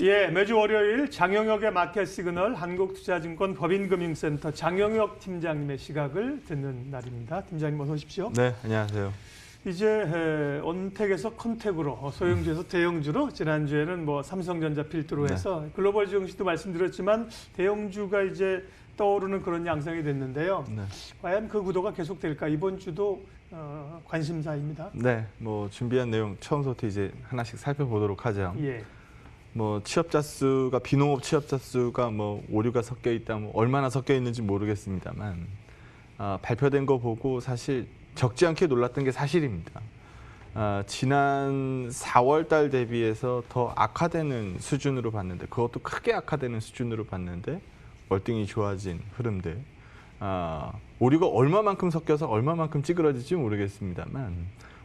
예, 매주 월요일 장영혁의 마켓 시그널 한국투자증권 법인금융센터 장영혁 팀장님의 시각을 듣는 날입니다. 팀장님 어서 오십시오. 네, 안녕하세요. 이제 언택에서 컨택으로 소형주에서 대형주로 지난주에는 뭐 삼성전자 필두로 해서 글로벌 증시도 말씀드렸지만 대형주가 이제 떠오르는 그런 양상이 됐는데요. 네. 과연 그 구도가 계속될까? 이번 주도 관심사입니다. 네, 뭐 준비한 내용 처음부터 이제 하나씩 살펴보도록 하죠. 예. 뭐 취업자 수가 비농업 취업자 수가 뭐 오류가 섞여 있다, 뭐 얼마나 섞여 있는지 모르겠습니다만 발표된 거 보고 사실 적지 않게 놀랐던 게 사실입니다. 지난 4월달 대비해서 더 악화되는 수준으로 봤는데, 그것도 크게 악화되는 수준으로 봤는데 월등히 좋아진 흐름들. 오류가 얼마만큼 섞여서 얼마만큼 찌그러질지 모르겠습니다만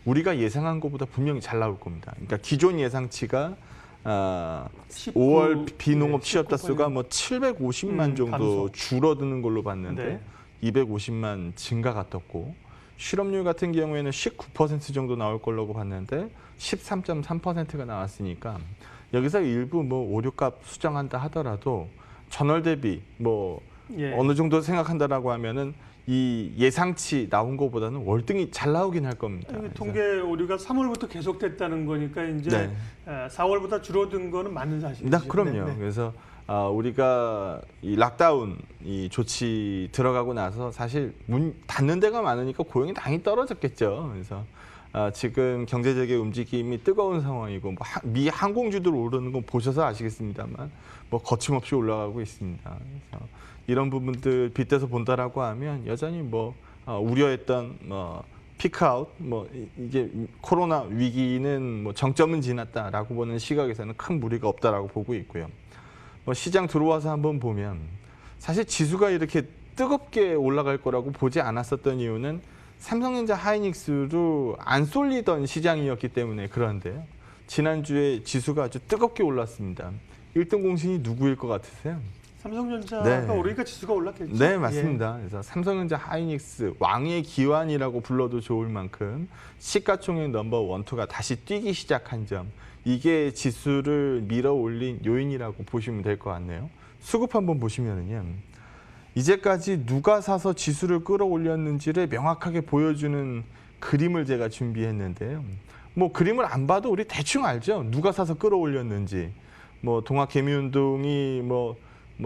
우리가 예상한 것보다 분명히 잘 나올 겁니다. 그러니까 기존 예상치가 5월 비농업 취업자 수가 뭐 750만 정도 감소. 줄어드는 걸로 봤는데 네. 250만 증가가 떴고, 실업률 같은 경우에는 19% 정도 나올 걸로 봤는데 13.3%가 나왔으니까 여기서 일부 뭐 오류값 수정한다 하더라도 전월 대비 뭐 어느 정도 생각한다라고 하면은 이 예상치 나온 것보다는 월등히 잘 나오긴 할 겁니다. 통계 오류가 3월부터 계속됐다는 거니까 이제 4월보다 줄어든 거는 맞는 사실이죠. 네, 그럼요. 네. 그래서 우리가 이 락다운 이 조치 들어가고 나서 사실 문 닫는 데가 많으니까 고용이 당연히 떨어졌겠죠. 그래서 지금 경제적인 움직임이 뜨거운 상황이고, 뭐 미 항공주들 오르는 건 보셔서 아시겠습니다만 뭐 거침없이 올라가고 있습니다. 그래서 이런 부분들 빗대서 본다라고 하면 여전히 뭐 우려했던 피크아웃, 뭐 이게 코로나 위기는 뭐 정점은 지났다라고 보는 시각에서는 큰 무리가 없다라고 보고 있고요. 뭐 시장 들어와서 한번 보면 사실 지수가 이렇게 뜨겁게 올라갈 거라고 보지 않았었던 이유는 삼성전자 하이닉스로 안 쏠리던 시장이었기 때문에 그런데요. 지난주에 지수가 아주 뜨겁게 올랐습니다. 1등 공신이 누구일 것 같으세요? 삼성전자가 오르니까 지수가 올랐겠죠. 네, 맞습니다. 그래서 삼성전자 하이닉스 왕의 기환이라고 불러도 좋을 만큼 시가총액 넘버 1, 2가 다시 뛰기 시작한 점, 이게 지수를 밀어 올린 요인이라고 보시면 될 것 같네요. 수급 한번 보시면은요. 이제까지 누가 사서 지수를 끌어올렸는지를 명확하게 보여주는 그림을 제가 준비했는데요. 뭐 그림을 안 봐도 우리 대충 알죠. 누가 사서 끌어올렸는지. 뭐 동학개미운동이 뭐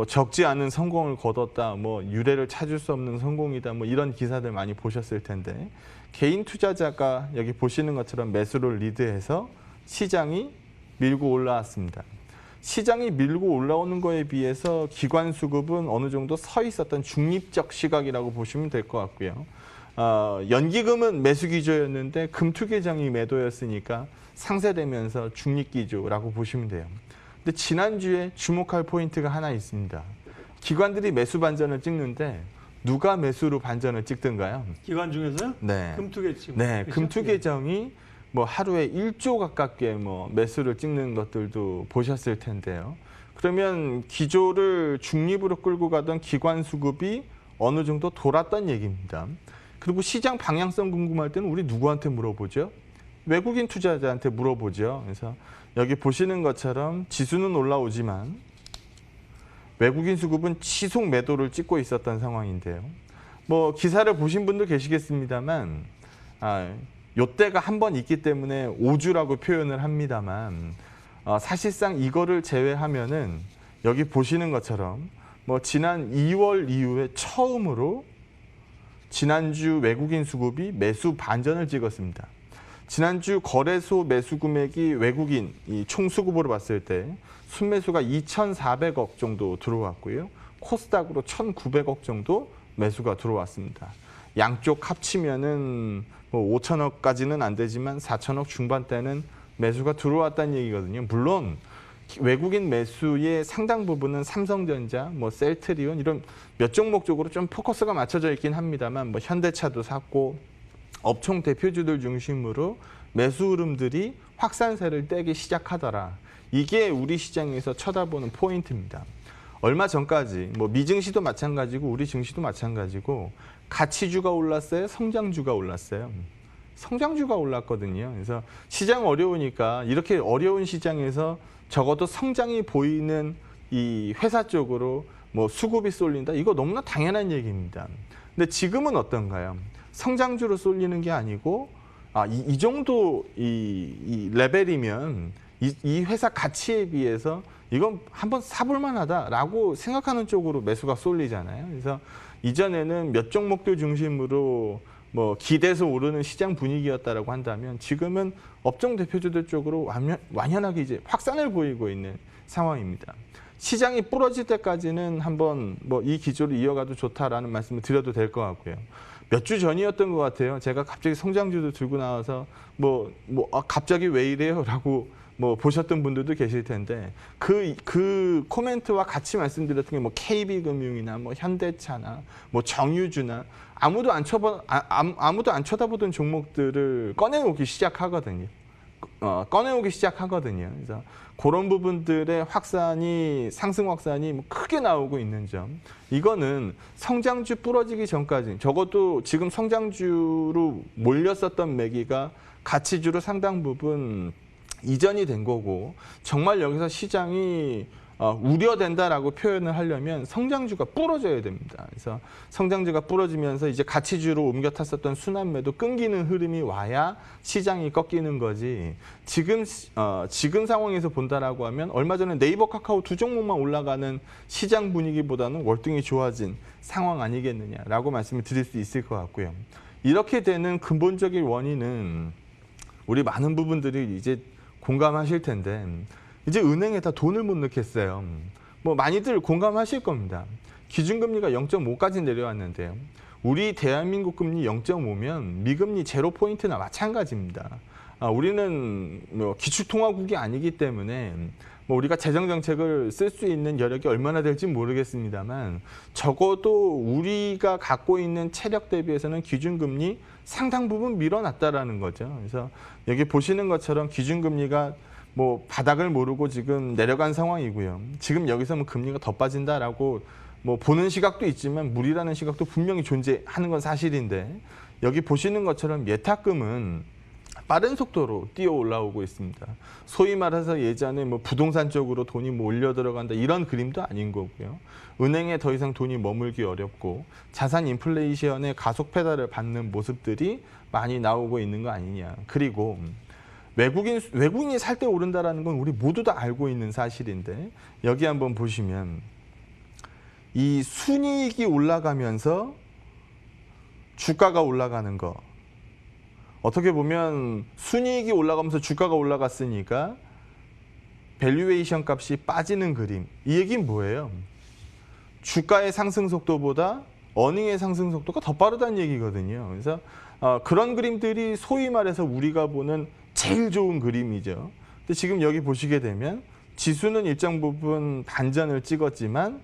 적지 않은 성공을 거뒀다, 뭐 유례를 찾을 수 없는 성공이다, 뭐 이런 기사들 많이 보셨을 텐데, 개인 투자자가 여기 보시는 것처럼 매수를 리드해서 시장이 밀고 올라왔습니다. 시장이 밀고 올라오는 거에 비해서 기관 수급은 어느 정도 서 있었던 중립적 시각이라고 보시면 될 것 같고요. 연기금은 매수 기조였는데 금투계정이 매도였으니까 상쇄되면서 중립 기조라고 보시면 돼요. 근데 지난주에 주목할 포인트가 하나 있습니다. 기관들이 매수 반전을 찍는데 누가 매수로 반전을 찍던가요? 기관 중에서요? 네. 금투계지. 네, 금투계정이 뭐 하루에 1조 가깝게 뭐 매수를 찍는 것들도 보셨을 텐데요. 그러면 기조를 중립으로 끌고 가던 기관 수급이 어느 정도 돌았던 얘기입니다. 그리고 시장 방향성 궁금할 때는 우리 누구한테 물어보죠? 외국인 투자자한테 물어보죠. 그래서 여기 보시는 것처럼 지수는 올라오지만 외국인 수급은 지속 매도를 찍고 있었던 상황인데요. 뭐 기사를 보신 분도 계시겠습니다만 요때가 한 번 있기 때문에 오주라고 표현을 합니다만 사실상 이거를 제외하면은 여기 보시는 것처럼 뭐 지난 2월 이후에 처음으로 지난주 외국인 수급이 매수 반전을 찍었습니다. 지난주 거래소 매수 금액이 외국인 이 총수급으로 봤을 때 순매수가 2,400억 정도 들어왔고요. 코스닥으로 1,900억 정도 매수가 들어왔습니다. 양쪽 합치면은 뭐 5천억까지는 안 되지만 4천억 중반대는 매수가 들어왔다는 얘기거든요. 물론 외국인 매수의 상당 부분은 삼성전자, 뭐 셀트리온 이런 몇 종목 쪽으로 좀 포커스가 맞춰져 있긴 합니다만, 뭐 현대차도 샀고 업종 대표주들 중심으로 매수 흐름들이 확산세를 떼기 시작하더라. 이게 우리 시장에서 쳐다보는 포인트입니다. 얼마 전까지 뭐 미증시도 마찬가지고 우리 증시도 마찬가지고 가치주가 올랐어요, 성장주가 올랐어요. 성장주가 올랐거든요. 그래서 시장 어려우니까 이렇게 어려운 시장에서 적어도 성장이 보이는 이 회사 쪽으로 뭐 수급이 쏠린다. 이거 너무나 당연한 얘기입니다. 근데 지금은 어떤가요? 성장주로 쏠리는 게 아니고 이 정도 이 레벨이면 이 회사 가치에 비해서 이건 한번 사볼 만하다라고 생각하는 쪽으로 매수가 쏠리잖아요. 그래서 이전에는 몇 종목들 중심으로 뭐 기대서 오르는 시장 분위기였다라고 한다면 지금은 업종 대표주들 쪽으로 완연하게 이제 확산을 보이고 있는 상황입니다. 시장이 부러질 때까지는 한번 뭐 이 기조를 이어가도 좋다라는 말씀을 드려도 될 것 같고요. 몇 주 전이었던 것 같아요. 제가 갑자기 성장주도 들고 나와서 갑자기 왜 이래요라고 뭐 보셨던 분들도 계실 텐데 그 코멘트와 같이 말씀드렸던 게 뭐 KB금융이나 뭐 현대차나 뭐 정유주나 아무도 안 쳐다보던 종목들을 꺼내오기 시작하거든요. 그래서 그런 부분들의 상승 확산이 뭐 크게 나오고 있는 점. 이거는 성장주 부러지기 전까지 적어도 지금 성장주로 몰렸었던 매기가 가치주로 상당 부분 이전이 된 거고 정말 여기서 시장이 우려된다라고 표현을 하려면 성장주가 부러져야 됩니다. 그래서 성장주가 부러지면서 이제 가치주로 옮겨 탔었던 순환매도 끊기는 흐름이 와야 시장이 꺾이는 거지. 지금 상황에서 본다라고 하면 얼마 전에 네이버, 카카오 두 종목만 올라가는 시장 분위기보다는 월등히 좋아진 상황 아니겠느냐라고 말씀을 드릴 수 있을 것 같고요. 이렇게 되는 근본적인 원인은 우리 많은 부분들이 이제 공감하실 텐데 이제 은행에다 돈을 못 넣겠어요. 뭐 많이들 공감하실 겁니다. 기준금리가 0.5까지 내려왔는데요. 우리 대한민국 금리 0.5면 미금리 0포인트나 마찬가지입니다. 우리는 뭐 기축통화국이 아니기 때문에 뭐 우리가 재정정책을 쓸 수 있는 여력이 얼마나 될지 모르겠습니다만 적어도 우리가 갖고 있는 체력 대비해서는 기준금리 상당 부분 밀어놨다라는 거죠. 그래서 여기 보시는 것처럼 기준금리가 뭐 바닥을 모르고 지금 내려간 상황이고요. 지금 여기서 뭐 금리가 더 빠진다라고 뭐 보는 시각도 있지만 무리라는 시각도 분명히 존재하는 건 사실인데 여기 보시는 것처럼 예탁금은 빠른 속도로 뛰어 올라오고 있습니다. 소위 말해서 예전에 뭐 부동산 쪽으로 돈이 뭐 올려 들어간다 이런 그림도 아닌 거고요. 은행에 더 이상 돈이 머물기 어렵고 자산 인플레이션의 가속 페달을 밟는 모습들이 많이 나오고 있는 거 아니냐. 그리고 외국인이 살 때 오른다라는 건 우리 모두 다 알고 있는 사실인데 여기 한번 보시면 이 순이익이 올라가면서 주가가 올라가는 거. 어떻게 보면 순이익이 올라가면서 주가가 올라갔으니까 밸류에이션 값이 빠지는 그림. 이 얘기는 뭐예요? 주가의 상승 속도보다 어닝의 상승 속도가 더 빠르다는 얘기거든요. 그래서 그런 그림들이 소위 말해서 우리가 보는 제일 좋은 그림이죠. 근데 지금 여기 보시게 되면 지수는 일정 부분 반전을 찍었지만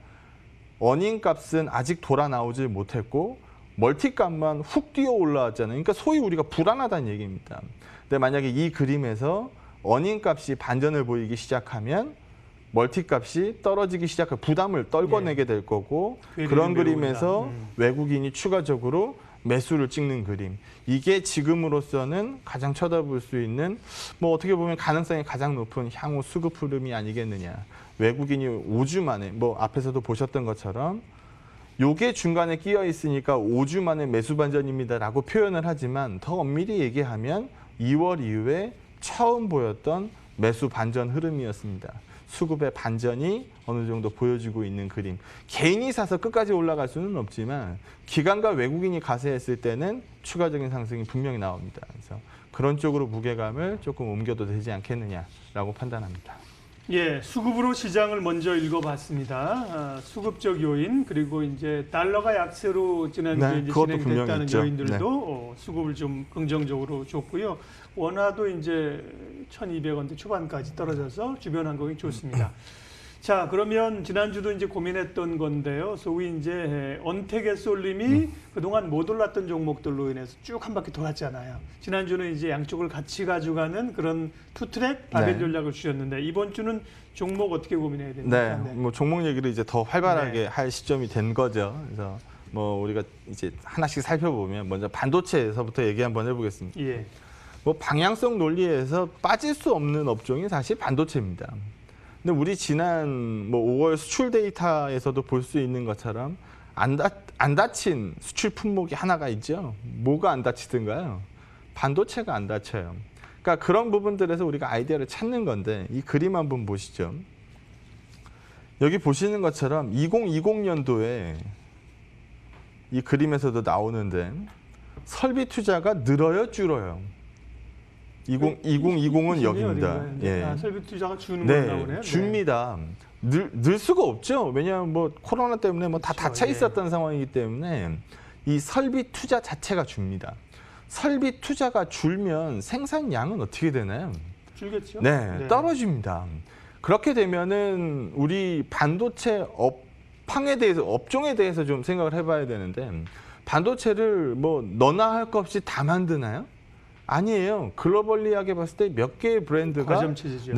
어닝 값은 아직 돌아 나오질 못했고 멀티 값만 훅 뛰어 올라왔잖아요. 그러니까 소위 우리가 불안하다는 얘기입니다. 근데 만약에 이 그림에서 어닝 값이 반전을 보이기 시작하면 멀티 값이 떨어지기 시작하면 부담을 떨궈내게 될 거고 그런 그림에서 외국인이 추가적으로 매수를 찍는 그림. 이게 지금으로서는 가장 쳐다볼 수 있는 뭐 어떻게 보면 가능성이 가장 높은 향후 수급 흐름이 아니겠느냐. 외국인이 5주 만에 뭐 앞에서도 보셨던 것처럼 요게 중간에 끼어 있으니까 5주 만에 매수 반전입니다라고 표현을 하지만 더 엄밀히 얘기하면 2월 이후에 처음 보였던 매수 반전 흐름이었습니다. 수급의 반전이 어느 정도 보여지고 있는 그림. 개인이 사서 끝까지 올라갈 수는 없지만 기관과 외국인이 가세했을 때는 추가적인 상승이 분명히 나옵니다. 그래서 그런 쪽으로 무게감을 조금 옮겨도 되지 않겠느냐라고 판단합니다. 예, 수급으로 시장을 먼저 읽어봤습니다. 수급적 요인 그리고 이제 달러가 약세로 지난주에 이제 진행됐다는 요인들도 수급을 좀 긍정적으로 줬고요. 원화도 이제 1,200원대 초반까지 떨어져서 주변 항공이 좋습니다. 자, 그러면 지난주도 이제 고민했던 건데요. 소위 이제 언택의 쏠림이 그동안 못 올랐던 종목들로 인해서 쭉 한 바퀴 돌았잖아요. 지난주는 이제 양쪽을 같이 가져가는 그런 투트랙 바벨 전략을 주셨는데 이번 주는 종목 어떻게 고민해야 됩니까? 뭐 종목 얘기를 이제 더 활발하게 할 시점이 된 거죠. 그래서 뭐 우리가 이제 하나씩 살펴보면 먼저 반도체에서부터 얘기 한번 해보겠습니다. 예. 뭐 방향성 논리에서 빠질 수 없는 업종이 사실 반도체입니다. 근데 우리 지난 뭐 5월 수출 데이터에서도 볼 수 있는 것처럼 안 닫힌 수출 품목이 하나가 있죠. 뭐가 안 닫히던가요? 반도체가 안 닫혀요. 그러니까 그런 부분들에서 우리가 아이디어를 찾는 건데 이 그림 한번 보시죠. 여기 보시는 것처럼 2020년도에 이 그림에서도 나오는데 설비 투자가 늘어요, 줄어요? 2020은 여기입니다. 예. 설비 투자가 주는 거 나오네요. 줍니다. 늘 수가 없죠. 왜냐하면 뭐 코로나 때문에 뭐 다 닫혀 있었던 상황이기 때문에 이 설비 투자 자체가 줍니다. 설비 투자가 줄면 생산량은 어떻게 되나요? 줄겠죠. 네, 떨어집니다. 그렇게 되면은 우리 반도체 업종에 대해서 좀 생각을 해봐야 되는데 반도체를 뭐 너나 할 것 없이 다 만드나요? 아니에요. 글로벌리하게 봤을 때 몇 개의 브랜드가 과점 체제죠.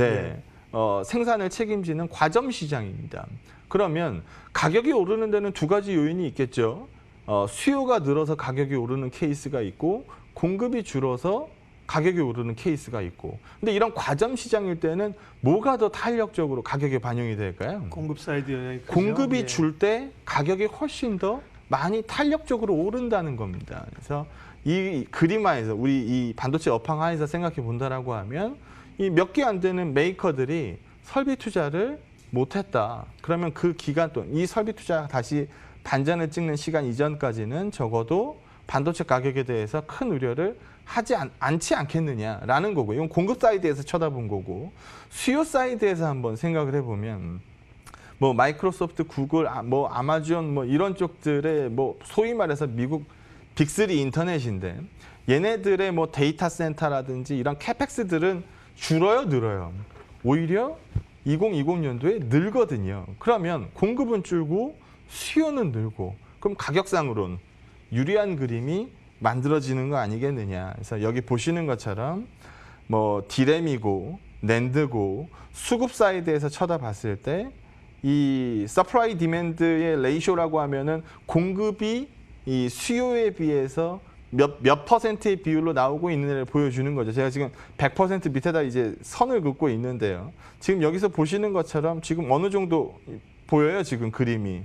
생산을 책임지는 과점 시장입니다. 그러면 가격이 오르는 데는 두 가지 요인이 있겠죠. 수요가 늘어서 가격이 오르는 케이스가 있고 공급이 줄어서 가격이 오르는 케이스가 있고. 근데 이런 과점 시장일 때는 뭐가 더 탄력적으로 가격에 반영이 될까요? 공급 사이드 영향이 크죠. 공급이 줄 때 가격이 훨씬 더 많이 탄력적으로 오른다는 겁니다. 그래서 이 그림하에서 우리 이 반도체 업황 하에서 생각해 본다라고 하면 이 몇 개 안 되는 메이커들이 설비 투자를 못했다. 그러면 그 기간 동안 이 설비 투자가 다시 반전을 찍는 시간 이전까지는 적어도 반도체 가격에 대해서 큰 우려를 하지 않지 않겠느냐라는 거고, 이건 공급 사이드에서 쳐다본 거고, 수요 사이드에서 한번 생각을 해보면 뭐 마이크로소프트, 구글, 뭐 아마존 뭐 이런 쪽들의 뭐 소위 말해서 미국 빅3 인터넷인데 얘네들의 뭐 데이터 센터라든지 이런 캐펙스들은 줄어요, 늘어요? 오히려 2020년도에 늘거든요. 그러면 공급은 줄고 수요는 늘고 그럼 가격상으로는 유리한 그림이 만들어지는 거 아니겠느냐. 그래서 여기 보시는 것처럼 뭐 디램이고 낸드고 수급 사이드에서 쳐다봤을 때 이 서프라이 디맨드의 레이쇼라고 하면은 공급이 이 수요에 비해서 몇 퍼센트의 비율로 나오고 있는 애를 보여주는 거죠. 제가 지금 100% 밑에다 이제 선을 긋고 있는데요. 지금 여기서 보시는 것처럼 지금 어느 정도 보여요, 지금 그림이.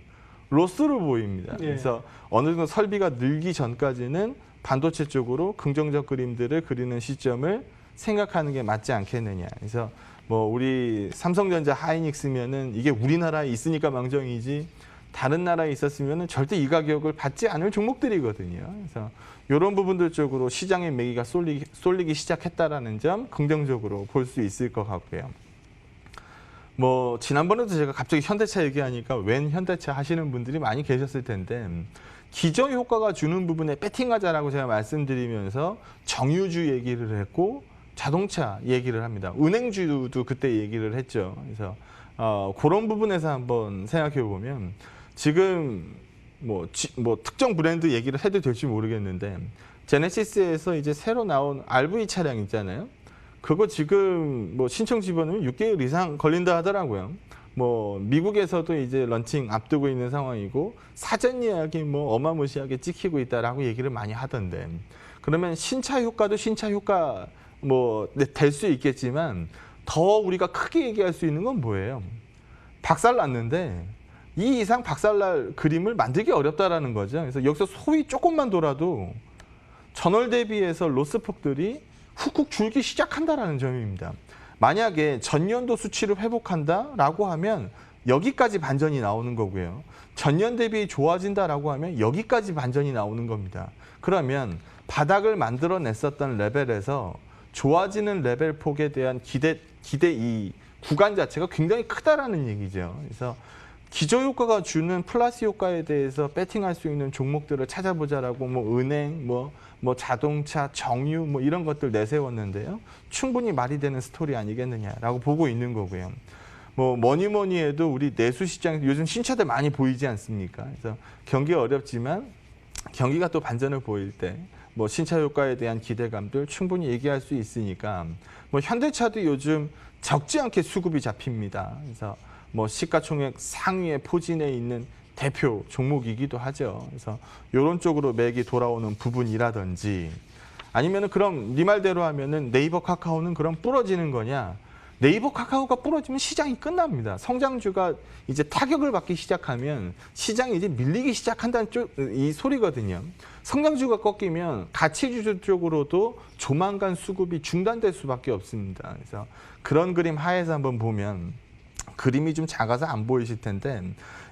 로스로 보입니다. 그래서 어느 정도 설비가 늘기 전까지는 반도체 쪽으로 긍정적 그림들을 그리는 시점을 생각하는 게 맞지 않겠느냐. 그래서 뭐 우리 삼성전자 하이닉스면은 이게 우리나라에 있으니까 망정이지 다른 나라에 있었으면은 절대 이 가격을 받지 않을 종목들이거든요. 그래서 이런 부분들 쪽으로 시장의 매기가 쏠리기 시작했다라는 점 긍정적으로 볼 수 있을 것 같고요. 뭐 지난번에도 제가 갑자기 현대차 얘기하니까 웬 현대차 하시는 분들이 많이 계셨을 텐데 기저 효과가 주는 부분에 배팅하자라고 제가 말씀드리면서 정유주 얘기를 했고 자동차 얘기를 합니다. 은행주도 그때 얘기를 했죠. 그래서 그런 부분에서 한번 생각해 보면 지금 뭐 특정 브랜드 얘기를 해도 될지 모르겠는데 제네시스에서 이제 새로 나온 RV 차량 있잖아요. 그거 지금 뭐 신청 집어넣으면 6개월 이상 걸린다 하더라고요. 뭐 미국에서도 이제 런칭 앞두고 있는 상황이고 사전 예약이 뭐 어마무시하게 찍히고 있다라고 얘기를 많이 하던데 그러면 신차 효과도 신차 효과 뭐 될 수 있겠지만 더 우리가 크게 얘기할 수 있는 건 뭐예요? 박살 났는데 이 이상 박살날 그림을 만들기 어렵다라는 거죠. 그래서 여기서 소위 조금만 돌아도 전월 대비해서 로스폭들이 훅훅 줄기 시작한다라는 점입니다. 만약에 전년도 수치를 회복한다라고 하면 여기까지 반전이 나오는 거고요. 전년 대비 좋아진다라고 하면 여기까지 반전이 나오는 겁니다. 그러면 바닥을 만들어냈었던 레벨에서 좋아지는 레벨 폭에 대한 기대 이 구간 자체가 굉장히 크다라는 얘기죠. 그래서 기저 효과가 주는 플러스 효과에 대해서 배팅할 수 있는 종목들을 찾아보자라고 뭐 은행, 뭐 자동차, 정유 뭐 이런 것들 내세웠는데요. 충분히 말이 되는 스토리 아니겠느냐라고 보고 있는 거고요. 뭐 뭐니 해도 우리 내수 시장 요즘 신차들 많이 보이지 않습니까? 그래서 경기 어렵지만 경기가 또 반전을 보일 때 뭐 신차 효과에 대한 기대감들 충분히 얘기할 수 있으니까 뭐 현대차도 요즘 적지 않게 수급이 잡힙니다. 그래서 뭐 시가총액 상위에 포진해 있는 대표 종목이기도 하죠. 그래서 이런 쪽으로 맥이 돌아오는 부분이라든지 아니면은 그럼 네 말대로 하면은 네이버 카카오는 그럼 부러지는 거냐? 네이버 카카오가 부러지면 시장이 끝납니다. 성장주가 이제 타격을 받기 시작하면 시장이 이제 밀리기 시작한다는 이 소리거든요. 성장주가 꺾이면 가치주 쪽으로도 조만간 수급이 중단될 수밖에 없습니다. 그래서 그런 그림 하에서 한번 보면 그림이 좀 작아서 안 보이실 텐데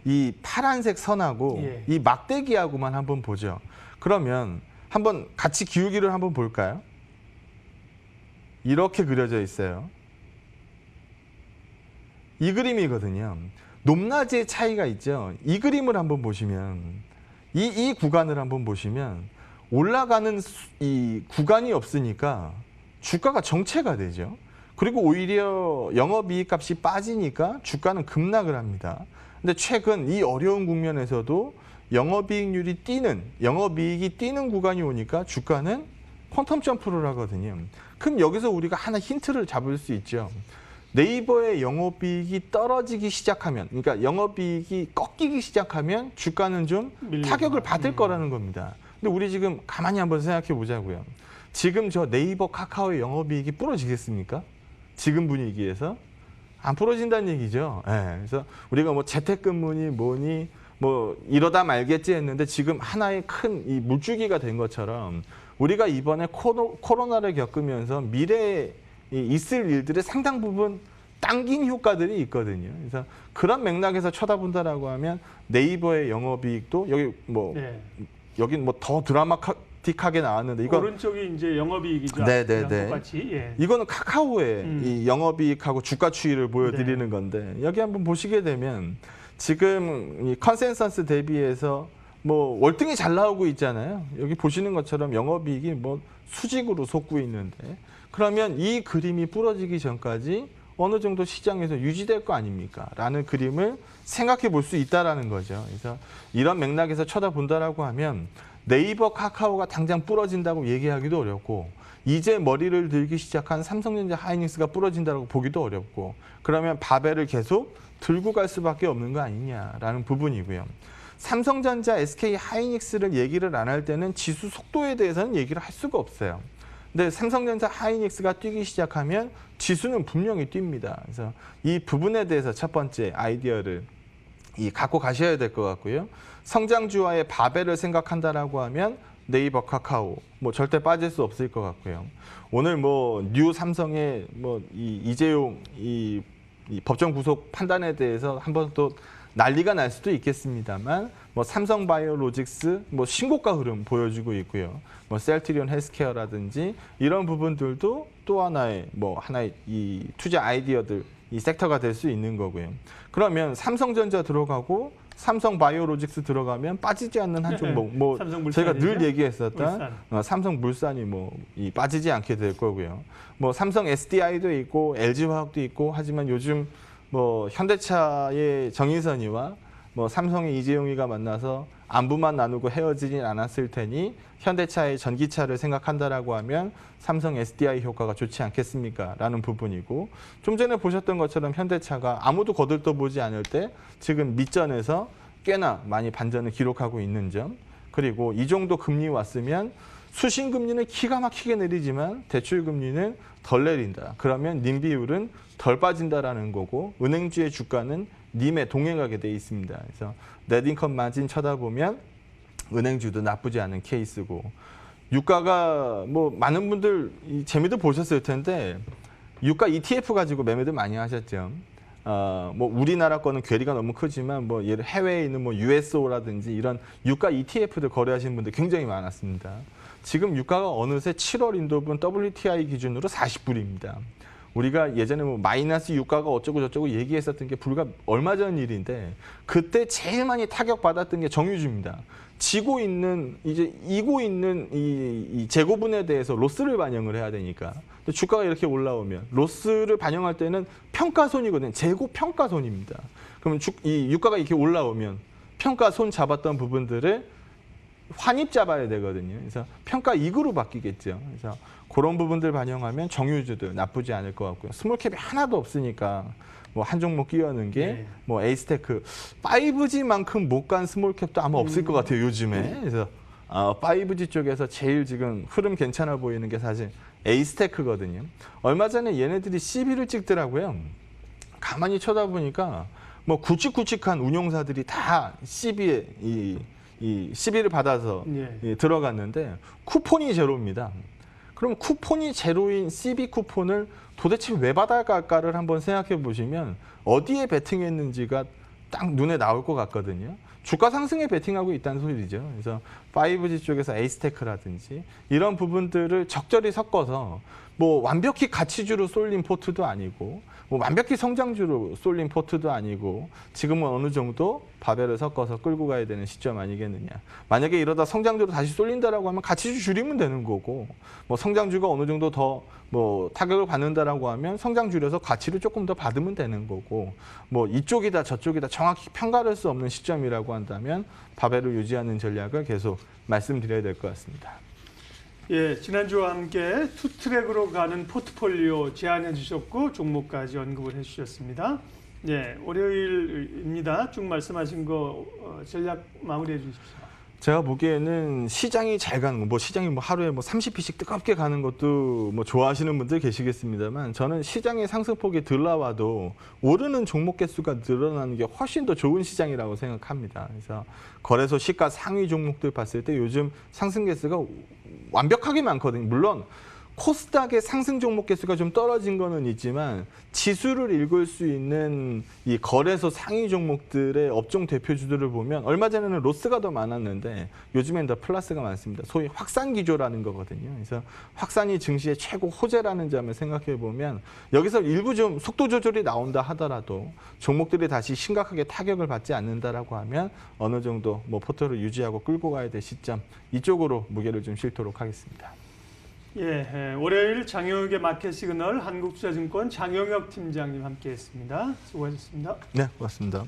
이 파란색 선하고 예. 이 막대기하고만 한번 보죠. 그러면 한번 같이 기울기를 한번 볼까요? 이렇게 그려져 있어요. 이 그림이거든요. 높낮이의 차이가 있죠. 이 그림을 한번 보시면 이 구간을 한번 보시면 올라가는 이 구간이 없으니까 주가가 정체가 되죠. 그리고 오히려 영업이익 값이 빠지니까 주가는 급락을 합니다. 근데 최근 이 어려운 국면에서도 영업이익률이 영업이익이 뛰는 구간이 오니까 주가는 퀀텀 점프를 하거든요. 그럼 여기서 우리가 하나 힌트를 잡을 수 있죠. 네이버의 영업이익이 떨어지기 시작하면, 그러니까 영업이익이 꺾이기 시작하면 주가는 좀 타격을 받을 거라는 겁니다. 근데 우리 지금 가만히 한번 생각해 보자고요. 지금 저 네이버 카카오의 영업이익이 부러지겠습니까? 지금 분위기에서 안 부러진다는 얘기죠. 네, 그래서 우리가 뭐 재택근무니 뭐니 뭐 이러다 말겠지 했는데 지금 하나의 큰 이 물줄기가 된 것처럼 우리가 이번에 코로나를 겪으면서 미래에 있을 일들의 상당 부분 당긴 효과들이 있거든요. 그래서 그런 맥락에서 쳐다본다라고 하면 네이버의 영업이익도 여긴 뭐 더 드라마틱하게 나왔는데 이거 오른쪽이 이제 영업이익이죠. 네네네. 똑같이. 예. 이거는 카카오의 이 영업이익하고 주가 추이를 보여드리는 네. 건데 여기 한번 보시게 되면 지금 이 컨센서스 대비해서 뭐 월등히 잘 나오고 있잖아요. 여기 보시는 것처럼 영업이익이 뭐 수직으로 솟고 있는데 그러면 이 그림이 부러지기 전까지 어느 정도 시장에서 유지될 거 아닙니까? 라는 그림을 생각해 볼 수 있다라는 거죠. 그래서 이런 맥락에서 쳐다본다라고 하면 네이버 카카오가 당장 부러진다고 얘기하기도 어렵고 이제 머리를 들기 시작한 삼성전자 하이닉스가 부러진다고 보기도 어렵고 그러면 바벨을 계속 들고 갈 수밖에 없는 거 아니냐라는 부분이고요. 삼성전자, SK 하이닉스를 얘기를 안 할 때는 지수 속도에 대해서는 얘기를 할 수가 없어요. 근데 삼성전자 하이닉스가 뛰기 시작하면 지수는 분명히 뜁니다. 그래서 이 부분에 대해서 첫 번째 아이디어를 갖고 가셔야 될 것 같고요. 성장주와의 바벨을 생각한다라고 하면 네이버, 카카오 뭐 절대 빠질 수 없을 것 같고요. 오늘 뭐 뉴 삼성의 뭐 이재용 이 법정 구속 판단에 대해서 한번 또 난리가 날 수도 있겠습니다만 뭐 삼성바이오로직스 뭐 신고가 흐름 보여주고 있고요. 뭐 셀트리온 헬스케어라든지 이런 부분들도 또 하나의 이 투자 아이디어들 이 섹터가 될 수 있는 거고요. 그러면 삼성전자 들어가고 삼성바이오로직스 들어가면 빠지지 않는 한 종목 뭐 제가 늘 얘기했었던 삼성물산이 이 빠지지 않게 될 거고요. 뭐 삼성 SDI도 있고 LG화학도 있고 하지만 요즘 뭐 현대차의 정인선이와 뭐 삼성의 이재용이가 만나서 안부만 나누고 헤어지진 않았을 테니 현대차의 전기차를 생각한다라고 하면 삼성 SDI 효과가 좋지 않겠습니까? 라는 부분이고 좀 전에 보셨던 것처럼 현대차가 아무도 거들떠보지 않을 때 지금 밑전에서 꽤나 많이 반전을 기록하고 있는 점 그리고 이 정도 금리 왔으면 수신금리는 기가 막히게 내리지만 대출금리는 덜 내린다. 그러면 님 비율은 덜 빠진다라는 거고 은행주의 주가는 님에 동행하게 돼 있습니다. 그래서 넷인컴 마진 쳐다보면 은행주도 나쁘지 않은 케이스고 유가가 뭐 많은 분들 재미도 보셨을 텐데 유가 ETF 가지고 매매들 많이 하셨죠. 뭐 우리나라 거는 괴리가 너무 크지만 뭐 예를 해외에 있는 뭐 USO라든지 이런 유가 ETF들 거래하시는 분들 굉장히 많았습니다. 지금 유가가 어느새 7월 인도분 WTI 기준으로 40불입니다. 우리가 예전에 뭐 마이너스 유가가 어쩌고 저쩌고 얘기했었던 게 불과 얼마 전 일인데 그때 제일 많이 타격받았던 게 정유주입니다. 이고 있는 이 재고분에 대해서 로스를 반영을 해야 되니까 주가가 이렇게 올라오면 로스를 반영할 때는 평가손이거든요. 재고 평가손입니다. 그러면 이 유가가 이렇게 올라오면 평가손 잡았던 부분들을 환입 잡아야 되거든요. 그래서 평가 이익으로 바뀌겠죠. 그래서 그런 부분들 반영하면 정유주들 나쁘지 않을 것 같고요. 스몰캡이 하나도 없으니까 뭐 한 종목 끼워는 게 뭐 에이스테크 5G만큼 못 간 스몰캡도 아마 없을 것 같아요. 요즘에. 그래서 5G 쪽에서 제일 지금 흐름 괜찮아 보이는 게 사실 에이스테크거든요. 얼마 전에 얘네들이 CB를 찍더라고요. 가만히 쳐다보니까 뭐 굵직굵직한 운용사들이 다 CB에 이 CB를 받아서 들어갔는데 쿠폰이 제로입니다. 그럼 쿠폰이 제로인 CB 쿠폰을 도대체 왜 받아갈까를 한번 생각해 보시면 어디에 베팅했는지가 딱 눈에 나올 것 같거든요. 주가 상승에 베팅하고 있다는 소리죠. 그래서 5G 쪽에서 에이스테크라든지 이런 부분들을 적절히 섞어서 뭐 완벽히 가치주로 쏠린 포트도 아니고 뭐 완벽히 성장주로 쏠린 포트도 아니고 지금은 어느 정도 바벨을 섞어서 끌고 가야 되는 시점 아니겠느냐. 만약에 이러다 성장주로 다시 쏠린다라고 하면 가치주 줄이면 되는 거고 뭐 성장주가 어느 정도 더 뭐 타격을 받는다라고 하면 성장 줄여서 가치를 조금 더 받으면 되는 거고 뭐 이쪽이다 저쪽이다 정확히 평가할 수 없는 시점이라고 한다면 바벨을 유지하는 전략을 계속 말씀드려야 될 것 같습니다. 예, 지난주와 함께 투트랙으로 가는 포트폴리오 제안해 주셨고 종목까지 언급을 해주셨습니다. 예, 월요일입니다. 쭉 말씀하신 거 전략 마무리해 주십시오. 제가 보기에는 시장이 잘 가는 거, 뭐 시장이 뭐 하루에 뭐 30피씩 뜨겁게 가는 것도 뭐 좋아하시는 분들 계시겠습니다만 저는 시장의 상승폭이 덜 나와도 오르는 종목 개수가 늘어나는 게 훨씬 더 좋은 시장이라고 생각합니다. 그래서 거래소 시가 상위 종목들 봤을 때 요즘 상승 개수가 완벽하게 많거든요. 물론 코스닥의 상승 종목 개수가 좀 떨어진 거는 있지만 지수를 읽을 수 있는 이 거래소 상위 종목들의 업종 대표주들을 보면 얼마 전에는 로스가 더 많았는데 요즘엔 더 플러스가 많습니다. 소위 확산 기조라는 거거든요. 그래서 확산이 증시의 최고 호재라는 점을 생각해 보면 여기서 일부 좀 속도 조절이 나온다 하더라도 종목들이 다시 심각하게 타격을 받지 않는다라고 하면 어느 정도 뭐 포트를 유지하고 끌고 가야 될 시점 이쪽으로 무게를 좀 실도록 하겠습니다. 예, 월요일 장영혁의 마켓 시그널 한국투자증권 장영혁 팀장님 함께했습니다. 수고하셨습니다. 네, 고맙습니다.